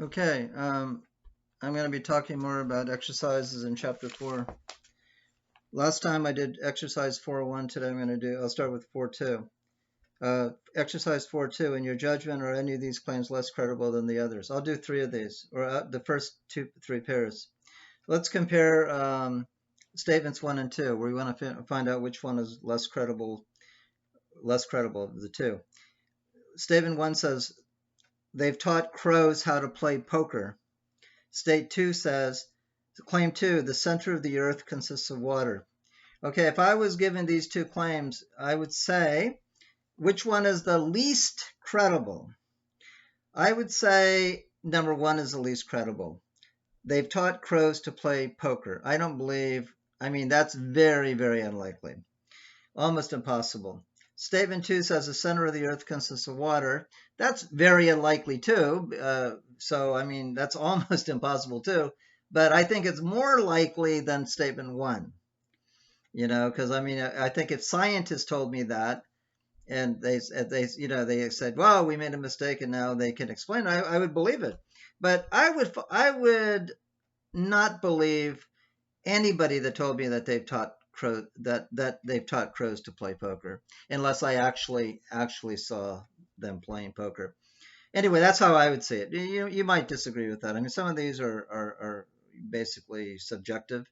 Okay, I'm going to be talking more about exercises in chapter 4. Last time I did exercise 4.1. Today I'll start with 4.2. Exercise 4.2, in your judgment, are any of these claims less credible than the others? I'll do three of these, or the first three pairs. Let's compare statements 1 and 2, where we want to find out which one is less credible of the two. Statement 1 says, they've taught crows how to play poker. State 2 says, claim 2, the center of the earth consists of water. Okay, if I was given these two claims, I would say, which one is the least credible? I would say number 1 is the least credible. They've taught crows to play poker. I don't believe, that's very, very unlikely. Almost impossible. Statement 2 says the center of the earth consists of water. That's very unlikely too. That's almost impossible too. But I think it's more likely than statement 1. Because I think if scientists told me that, and they said, well, we made a mistake and now they can explain it, I would believe it. But I would not believe anybody that told me that they've taught crows to play poker, unless I actually saw them playing poker. Anyway, that's how I would see it. You might disagree with that. Some of these are basically subjective.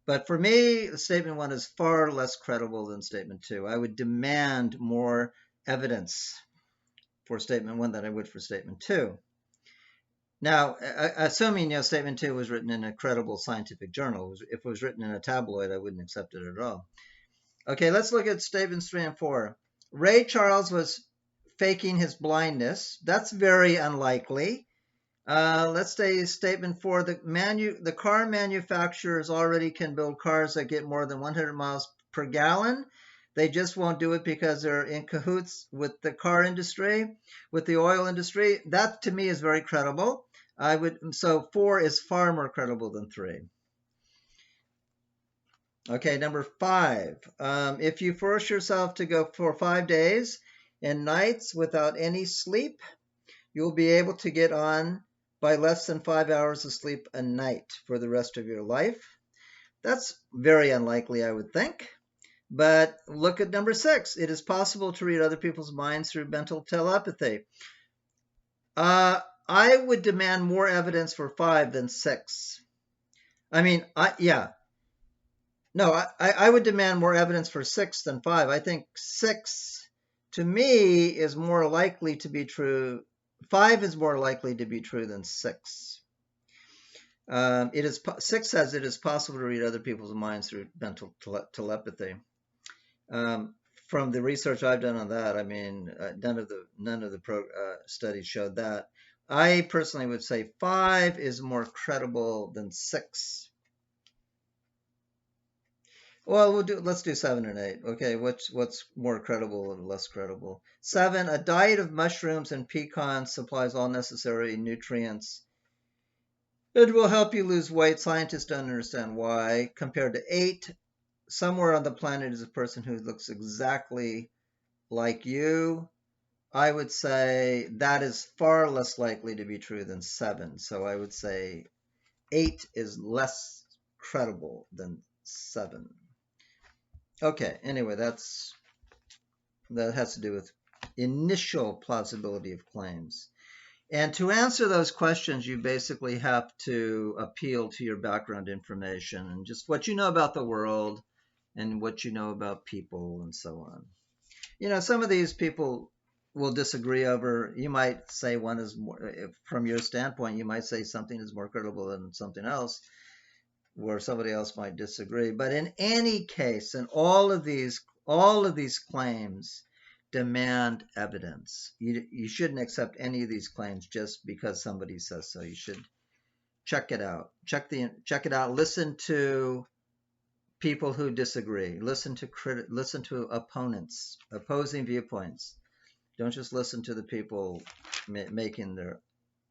But for me, statement 1 is far less credible than statement 2. I would demand more evidence for statement 1 than I would for statement 2. Now, assuming statement 2 was written in a credible scientific journal, if it was written in a tabloid, I wouldn't accept it at all. Okay, let's look at statements 3 and 4. Ray Charles was faking his blindness. That's very unlikely. Let's say statement 4, the car manufacturers already can build cars that get more than 100 miles per gallon. They just won't do it because they're in cahoots with the car industry, with the oil industry. That to me is very credible. So 4 is far more credible than 3. Okay, number 5. If you force yourself to go for 5 days and nights without any sleep, you'll be able to get on by less than 5 hours of sleep a night for the rest of your life. That's very unlikely, I would think. But look at number 6. It is possible to read other people's minds through mental telepathy. I would demand more evidence for 5 than 6. I would demand more evidence for 6 than 5. I think 6, to me, is more likely to be true. 5 is more likely to be true than 6. 6 says it is possible to read other people's minds through mental telepathy. From the research I've done on that, none of the studies showed that. I personally would say 5 is more credible than 6. Well, let's do 7 and 8. Okay, what's more credible and less credible? 7, a diet of mushrooms and pecans supplies all necessary nutrients. It will help you lose weight. Scientists don't understand why. Compared to 8, somewhere on the planet is a person who looks exactly like you. I would say that is far less likely to be true than 7. So I would say 8 is less credible than 7. Okay, anyway, that has to do with initial plausibility of claims. And to answer those questions, you basically have to appeal to your background information and just what you know about the world and what you know about people and so on. Some of these people will disagree over, you might say one is more, from your standpoint, you might say something is more credible than something else, where somebody else might disagree. But in any case, in all of these claims demand evidence. You shouldn't accept any of these claims just because somebody says so. You should check it out. Check it out. Listen to people who disagree. Listen to opponents, opposing viewpoints. Don't just listen to the people making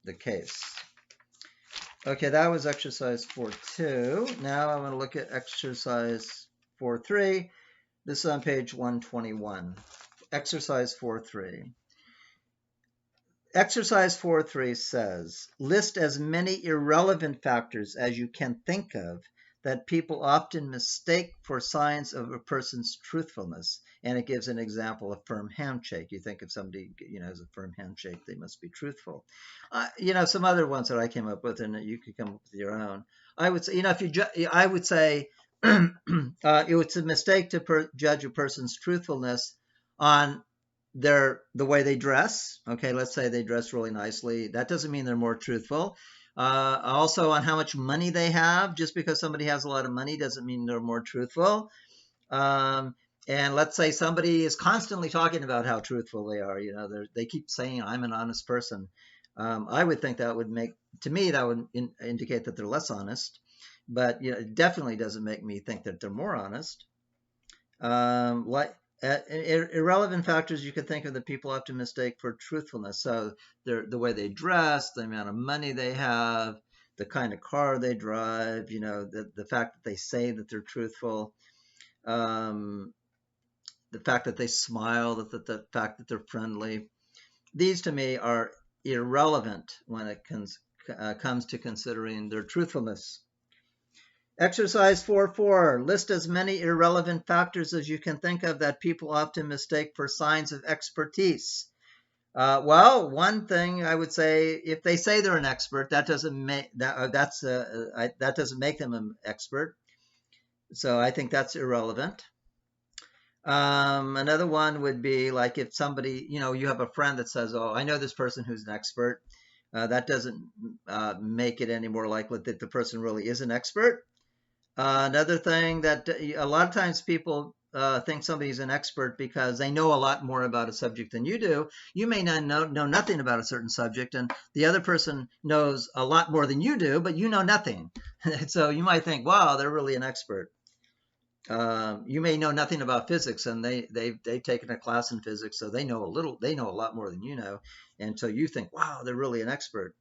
the case. Okay, that was exercise 4.2. Now I'm going to look at exercise 4.3. This is on page 121. Exercise 4.3. Exercise 4.3 says, list as many irrelevant factors as you can think of that people often mistake for signs of a person's truthfulness. And it gives an example of firm handshake. You think if somebody, has a firm handshake, they must be truthful. Some other ones that I came up with, and you could come up with your own. I would say, I would say it's a mistake to judge a person's truthfulness on the way they dress. Okay, let's say they dress really nicely. That doesn't mean they're more truthful. Also, on how much money they have. Just because somebody has a lot of money doesn't mean they're more truthful. And let's say somebody is constantly talking about how truthful they are. They keep saying, "I'm an honest person." I would think that would indicate that they're less honest. But it definitely doesn't make me think that they're more honest. Irrelevant factors you could think of that people often mistake for truthfulness. So the way they dress, the amount of money they have, the kind of car they drive, the fact that they say that they're truthful, the fact that they smile, the fact that they're friendly. These to me are irrelevant when it comes to considering their truthfulness. Exercise 4.4, list as many irrelevant factors as you can think of that people often mistake for signs of expertise. Well, one thing I would say, if they say they're an expert, that doesn't make that doesn't make them an expert. So I think that's irrelevant. Another one would be like if somebody, you have a friend that says, "Oh, I know this person who's an expert." That doesn't make it any more likely that the person really is an expert. Another thing that a lot of times people think somebody's an expert because they know a lot more about a subject than you do. You may not know nothing about a certain subject, and the other person knows a lot more than you do, but you know nothing. So you might think, wow, they're really an expert. You may know nothing about physics, and they've taken a class in physics, so they know a lot more than you know, and so you think, wow, they're really an expert.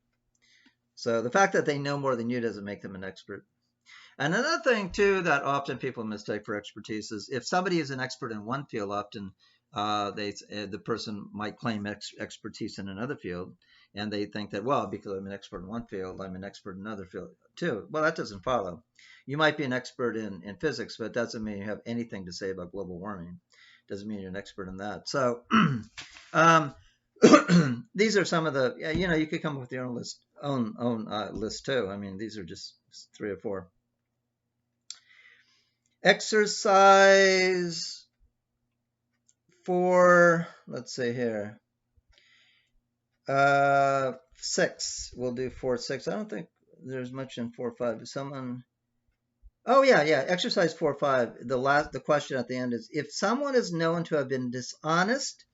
So the fact that they know more than you doesn't make them an expert. And another thing, too, that often people mistake for expertise is if somebody is an expert in one field, often the person might claim expertise in another field, and they think that, well, because I'm an expert in one field, I'm an expert in another field, too. Well, that doesn't follow. You might be an expert in physics, but it doesn't mean you have anything to say about global warming. It doesn't mean you're an expert in that. So these are some of the, you could come up with your own list, too. I mean, these are just 3 or 4. Exercise 4, let's see here. 6, we'll do 4.6. I don't think there's much in 4.5. Someone, oh yeah, exercise 4.5. The question at the end is, if someone is known to have been dishonest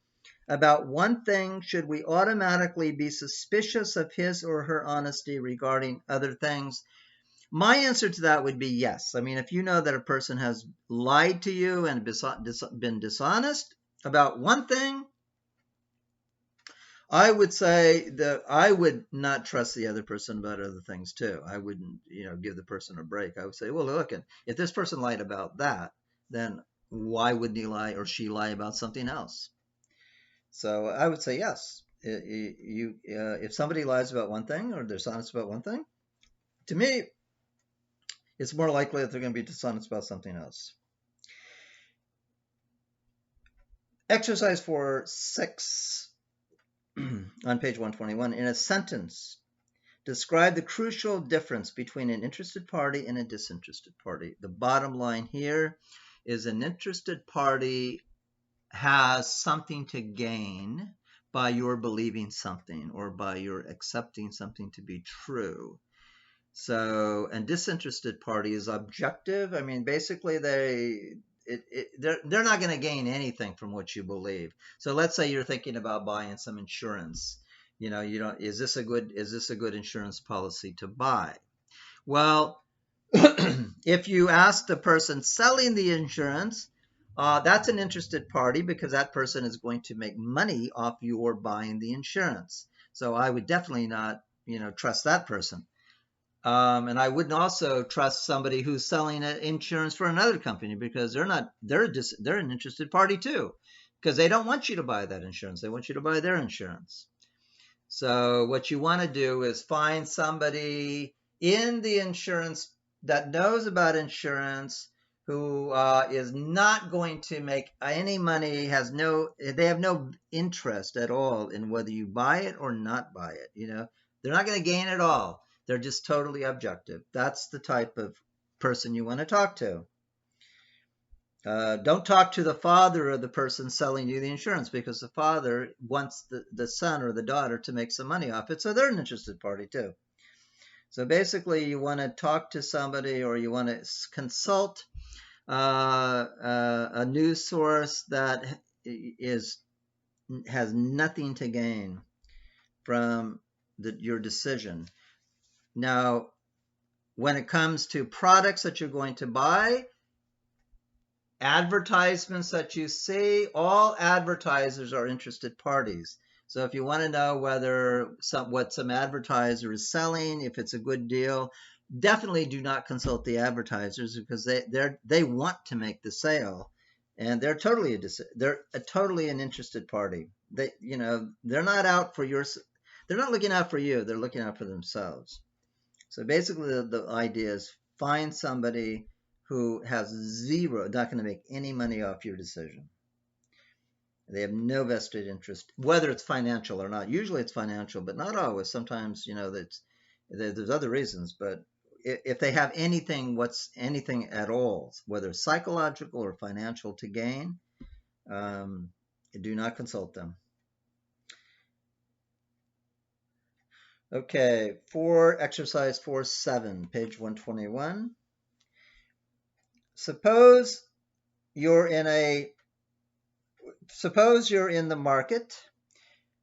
about one thing, should we automatically be suspicious of his or her honesty regarding other things? My answer to that would be yes. I mean, if you know that a person has lied to you and been dishonest about one thing, I would say that I would not trust the other person about other things too. I wouldn't, give the person a break. I would say, well, look, if this person lied about that, then why wouldn't he lie or she lie about something else? So I would say yes. If somebody lies about one thing or they're dishonest about one thing, to me, it's more likely that they're going to be dishonest about something else. Exercise 4.6 on page 121. In a sentence, describe the crucial difference between an interested party and a disinterested party. The bottom line here is an interested party has something to gain by your believing something or by your accepting something to be true. So, and disinterested party is objective. I mean, basically, they're not going to gain anything from what you believe. So, let's say you're thinking about buying some insurance. Is this a good insurance policy to buy? Well, if you ask the person selling the insurance, that's an interested party because that person is going to make money off your buying the insurance. So, I would definitely not, trust that person. And I wouldn't also trust somebody who's selling insurance for another company because they're an interested party too, because they don't want you to buy that insurance. They want you to buy their insurance. So what you want to do is find somebody in the insurance that knows about insurance who is not going to make any money, they have no interest at all in whether you buy it or not buy it. They're not going to gain at all. They're just totally objective. That's the type of person you want to talk to. Don't talk to the father of the person selling you the insurance, because the father wants the son or the daughter to make some money off it, so they're an interested party too. So basically, you want to talk to somebody, or you want to consult a news source that has nothing to gain from your decision. Now, when it comes to products that you're going to buy, advertisements that you see, all advertisers are interested parties. So if you want to know what some advertiser is selling, if it's a good deal, definitely do not consult the advertisers, because they want to make the sale, and they're totally an interested party. They're not looking out for you, they're looking out for themselves. So basically the idea is find somebody who has not going to make any money off your decision. They have no vested interest, whether it's financial or not. Usually it's financial, but not always. Sometimes, there's other reasons, but if they have anything at all, whether it's psychological or financial to gain, do not consult them. Okay, exercise 4.7, page 121. Suppose you're in the market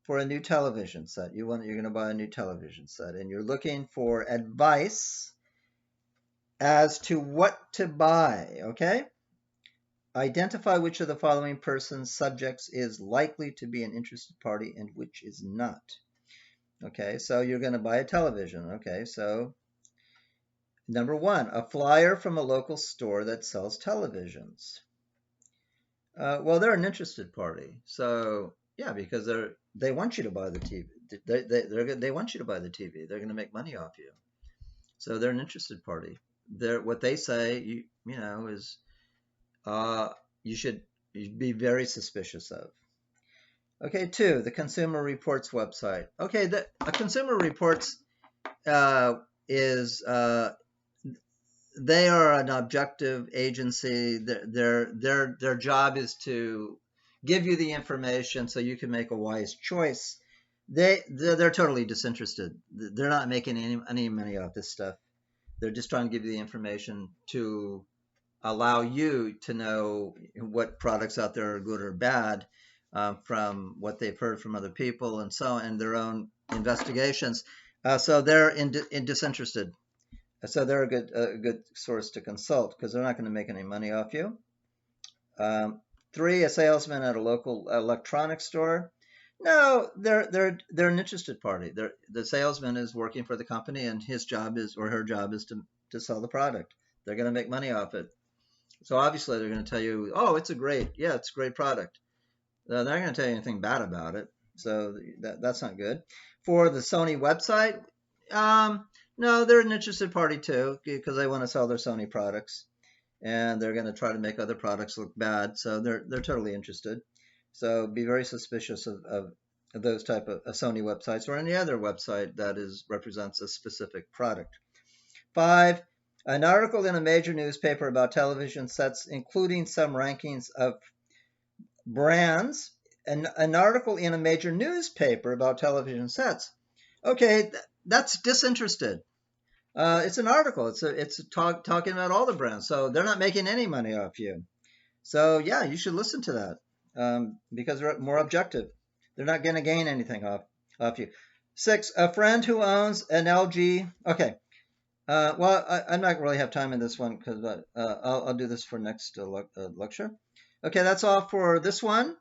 for a new television set. You're going to buy a new television set, and you're looking for advice as to what to buy. Okay? Identify which of the following persons' subjects is likely to be an interested party and which is not. Okay, so you're going to buy a television. Okay, so number 1, a flyer from a local store that sells televisions. Well, they're an interested party. So yeah, because they want you to buy the TV. They want you to buy the TV. They're going to make money off you. So they're an interested party. What they say, is you should be very suspicious of. Okay, 2, the Consumer Reports website. Okay, the Consumer Reports is they are an objective agency. Their job is to give you the information so you can make a wise choice. They're totally disinterested. They're not making any money off this stuff. They're just trying to give you the information to allow you to know what products out there are good or bad, from what they've heard from other people and so on, and their own investigations. So they're disinterested. So they're a good source to consult, because they're not going to make any money off you. 3, a salesman at a local electronics store. No, they're an interested party. The salesman is working for the company, and his job is, or her job is, to sell the product. They're going to make money off it. So obviously they're going to tell you, oh, it's a great product. They're not going to tell you anything bad about it. So that's not good. For the Sony website, no, they're an interested party too, because they want to sell their Sony products, and they're going to try to make other products look bad. So they're totally interested. So be very suspicious of those type of Sony websites, or any other website that represents a specific product. 5, an article in a major newspaper about television sets, including some rankings of brands. An article in a major newspaper about television sets. Okay, that's disinterested. It's an article. It's talking about all the brands. So they're not making any money off you. So yeah, you should listen to that, because they're more objective. They're not going to gain anything off you. 6, a friend who owns an LG. Okay. Well, I'm not really have time in this one, because I'll do this for next lecture. Okay, that's all for this one.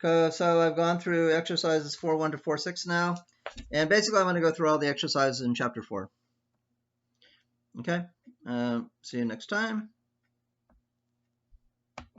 So I've gone through exercises 4.1 to 4.6 now. And basically, I want to go through all the exercises in chapter 4. Okay, see you next time.